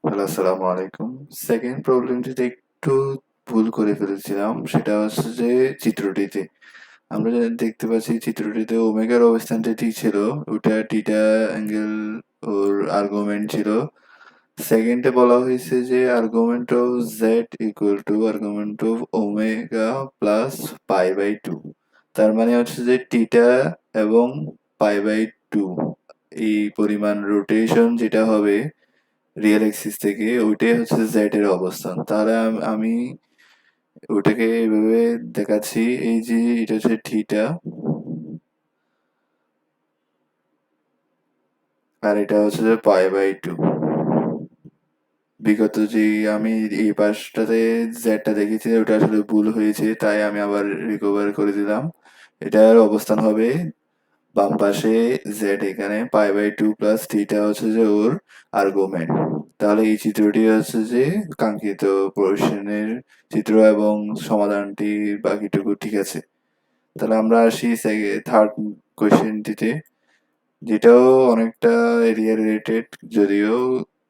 Hello, আসসালামু আলাইকুম। Second প্রবলেমটিতে একটু ভুল করে ফেলেছিলাম। সেটা হচ্ছে যে চিত্রটিতে। আমরা যা দেখতে পাচ্ছি চিত্রটিতে ওমেগার অবস্থানটা ঠিক ছিল। ওটা থিটা অ্যাঙ্গেল ওর আর্গুমেন্ট ছিল। সেকেন্ডে বলা হয়েছে যে argument of z equal to argument of omega plus pi by two. তার মানে হচ্ছে যে থিটা এবং পাই বাই টু এই পরিমাণ রোটেশন যেটা হবে রিয়েল এক্সিস থেকে ওইটাই হচ্ছে জেড এর অবস্থান। তাহলে আমি ওটাকে এভাবে দেখাচ্ছি, এই যে এটা হচ্ছে থিটা আর এটা হচ্ছে যে পাই বাই টু। বিগত যে আমি এই পাশটাতে জেডটা দেখেছি ওটা আসলে ভুল হয়েছে, তাই আমি আবার রিকভার করে দিলাম। এটার অবস্থান হবে বাম পাশে জেড, এখানে pi by two plus theta হচ্ছে যে ওর আর্গুমেন্ট। তাহলে এই চিত্রটি হচ্ছে যে কাঙ্ক্ষিত প্রশ্নের চিত্র এবং সমাধানটি বাকিটুকু ঠিক আছে। তাহলে আমরা আসি থার্ড কোয়েশ্চেনটিতে, যেটাও অনেকটা এরিয়া রিলেটেড, যদিও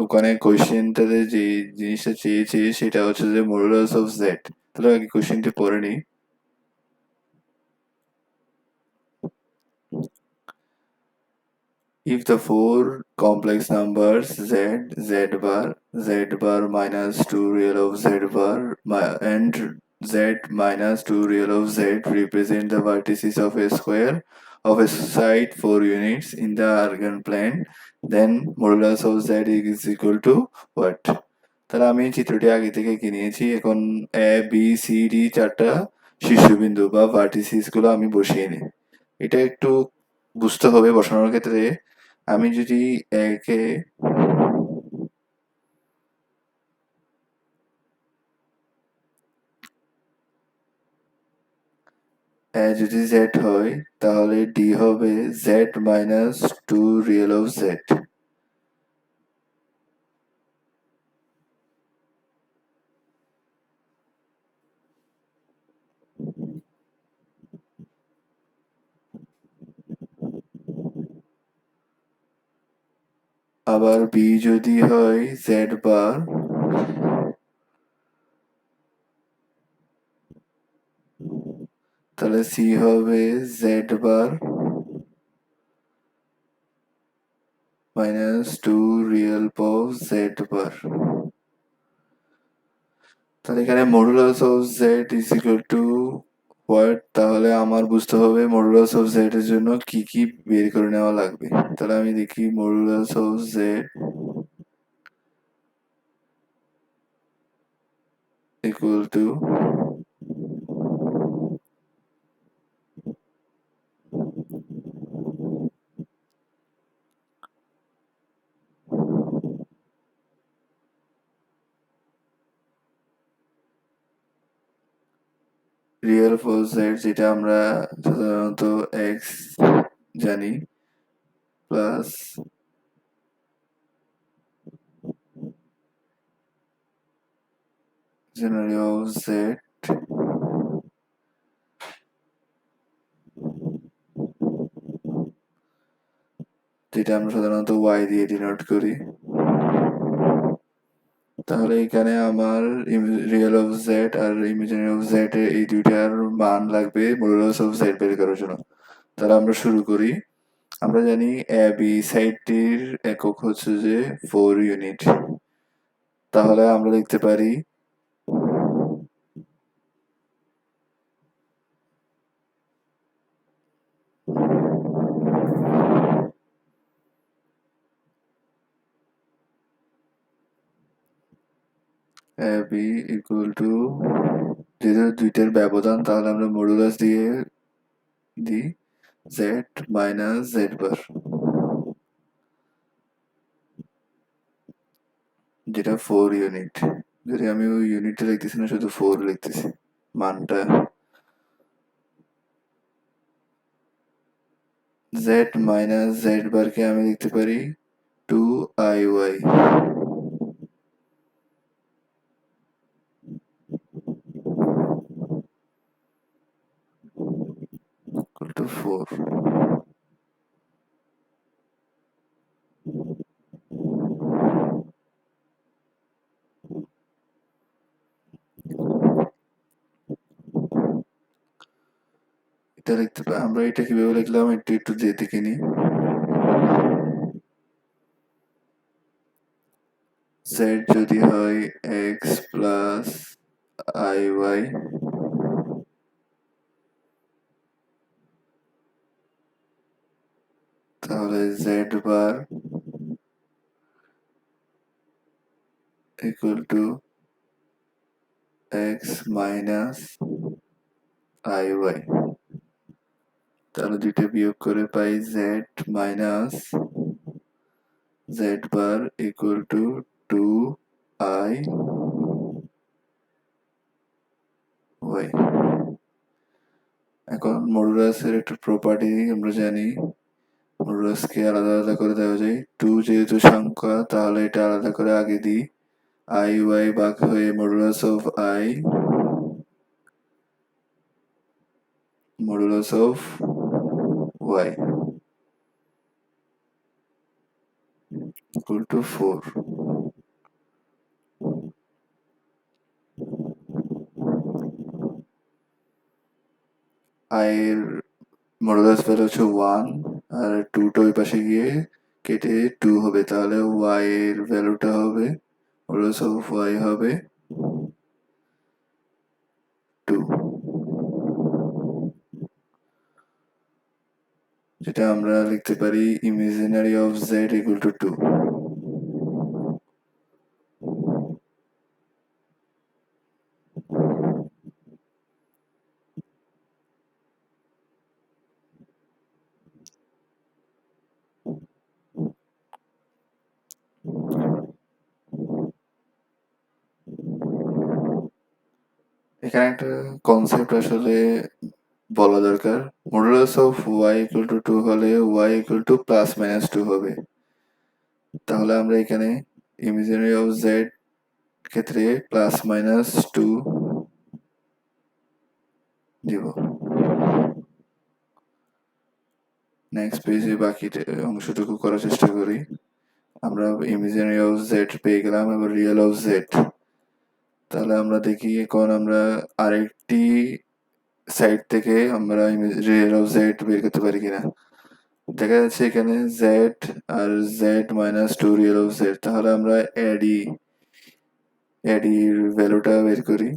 ওখানে কোয়েশ্চেনটাতে যে জিনিসটা চেয়েছে সেটা হচ্ছে যে মডুলাস অফ জেড। তাহলে আগে কোয়েশ্চেনটি পড়ে নিই। If the four complex numbers z bar minus 2 real of z bar and z minus 2 real of z represent the vertices of a square of a side 4 units in the Argand plane, then modulus of z is equal to what? তাহলে আমি চিত্রটি আগে থেকে এঁকে নিয়েছি। এখন A B C D চারটা শীর্ষবিন্দু বা ভার্টিসিস গুলো আমি বসিয়ে নিই। এটা একটু বুঝতে হবে বসানোর ক্ষেত্রে। আমি যদি একে যদি জেড হয় তাহলে ডি হবে Z minus two real of Z. আবার বি যদি হয় জেড বার, তাহলে সি হবে Z bar minus two real of Z bar. তাহলে এখানে modulus of Z is equal to what? তাহলে আমার বুঝতে হবে মডুলাস অফ জেড এর জন্য কি কি বের করে নেওয়া লাগবে। তাহলে আমি দেখি modulus of Z equal to real for Z, যেটা আমরা সাধারণত এক্স জানি, প্লাস জেনারি অফ জেড যেটা আমরা সাধারণত ওয়াই দিয়ে ডিনোট করি। তাহলে এখানে আমার রিয়েল অফ জেড আর ইমাজিনারি অফ জেড এই দুইটার মান লাগবে মডুলাস অফ জেড বের করার জন্য। তাহলে আমরা শুরু করি। আমরা জানি এ বি সাইডটির একক হচ্ছে যে 4 ইউনিট। তাহলে আমরা লিখতে পারি এ বি ইকুয়াল টু, যেহেতু দুইটার ব্যবধান তাহলে আমরা মডুলাস দিয়ে দিই জেড মাইনাস জেড বার, যেটা 4 ইউনিট। যদি আমি ওই ইউনিটটা লিখতেছি না, শুধু 4 লিখতেছি মানটা। জেড মাইনাস জেড বারকে আমি লিখতে পারি 2 IY equal to 4। এটা লিখতে পারি আমরা। এটা কিভাবে লিখলাম একটু একটু দেখে নিই। z যদি হয় x প্লাস iy, তাহলে z bar equal to x minus iy, তাহলে দুইটা বিয়োগ করে পাই z minus z bar equal to 2i y। এখন মডুলাসের একটা প্রপার্টি আমরা জানি, মডুলাসকে আলাদা আলাদা করে দেওয়া যায়। 2 যেহেতু সংখ্যা তাহলে এটা আলাদা করে আগে দিই, i y ভাগ হয়ে modulus of i modulus of y equal to 4। i এর মডুলাস ভ্যালু হচ্ছে 1 আর 2 টা ওই পাশে গিয়ে কেটে 2 হবে, তাহলে y এর ভ্যালুটা হবে মডুলাস অফ y হবে 2, যেটা আমরা লিখতে পারি imaginary of z equal to 2। এখানে একটা কনসেপ্ট আসলে বলা দরকার। Modulus of y equal to 2 হলে y equal to plus minus 2 হবে। তাহলে আমরা এখানে ইমাজিনারি অফ z ক্ষেত্রে প্লাস মাইনাস 2 দিব। নেক্সট পেজে বাকি অংশটুকু করার চেষ্টা করি। আমরা ইমাজিনারি অফ z পেয়ে গেলাম, এবার রিয়েল অফ z। তাহলে আমরা দেখি এখন আমরা আরেকটি সাইড থেকে আমরা রিয়েল অফ z বের করতে পারি কিনা। দেখা যাচ্ছে এখানে z আর z minus 2 real of z, তাহলে আমরা এর ভ্যালুটা বের করি।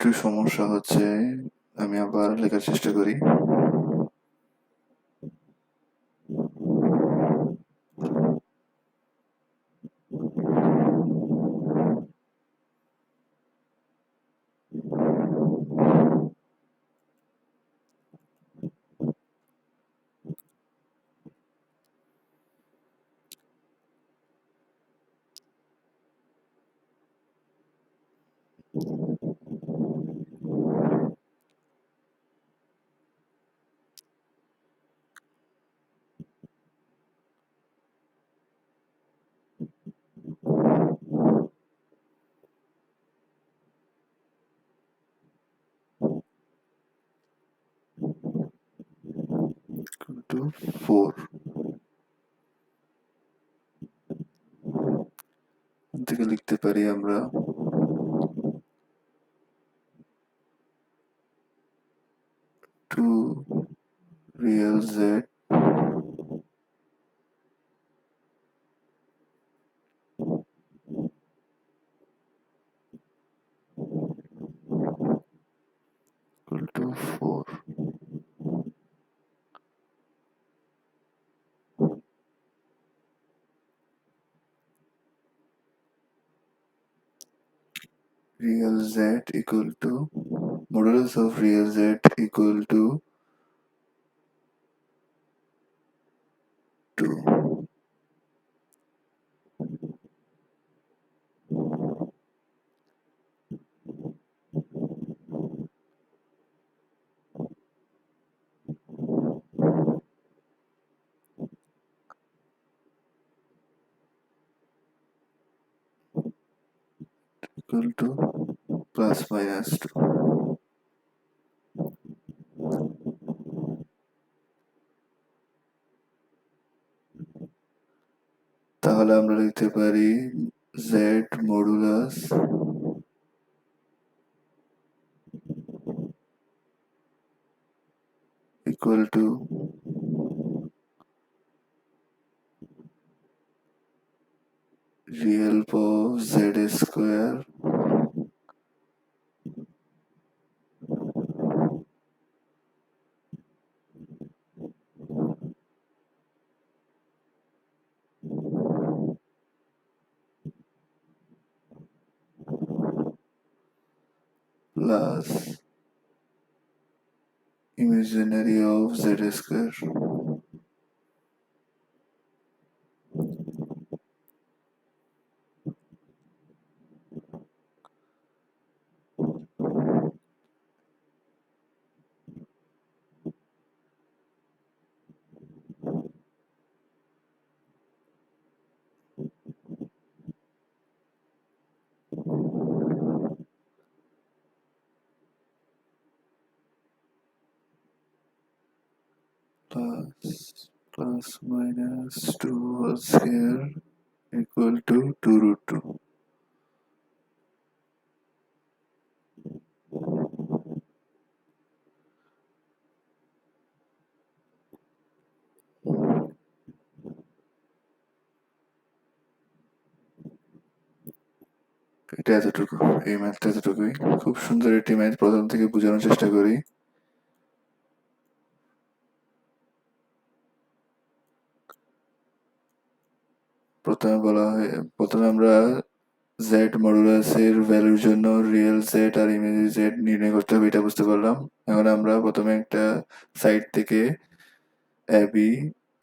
একটু সমস্যা হচ্ছে, আমি আবার লেখার চেষ্টা করি। টু 4 থেকে লিখতে পারি আমরা real z equal to 4. Real z equal to modulus of real z equal to 2 equal to plus minus 2. তাহলে আমরা লিখতে পারি z modulus equal to real power z square plus imaginary of z square plus minus 2 whole square equal to 2 root 2. এটা এতটুকু, এই ম্যাথটা এতটুকুই। খুব সুন্দর একটি ম্যাথ, প্রথম থেকে বোঝানোর চেষ্টা করি। প্রথমে আমরা z মডুলাসের ভ্যালুর জন্য রিয়েল z আর ইমেজিনারি z নির্ণয় করতে হবে, এটা বুঝতে পারলাম। এখন আমরা প্রথমে একটা সাইড থেকে ab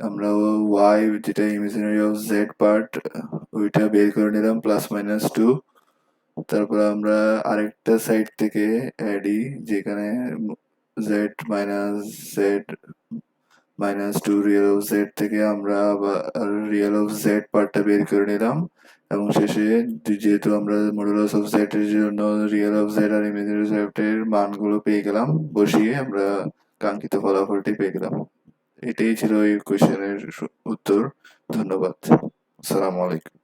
আমরা y যেটা ইমেজিনারি অফ z পার্ট ওইটা বের করে নিলাম প্লাস মাইনাস 2। তারপর আমরা আরেকটা সাইড থেকে ad যেখানে z minus z minus 2 real of z থেকে আমরা আবার রিয়েল অফ z পার্টটা বের করে নিলাম এবং শেষে যেহেতু আমরা মডুলাস অফ z এর জন্য রিয়েল অফ z আর ইমেজিনারি z এর মানগুলো পেয়ে গেলাম, বসিয়ে আমরা কাঙ্ক্ষিত ফলাফলটি পেয়ে গেলাম। এটাই ছিল এই কোয়েশ্চেনের উত্তর। ধন্যবাদ। আসসালামু আলাইকুম।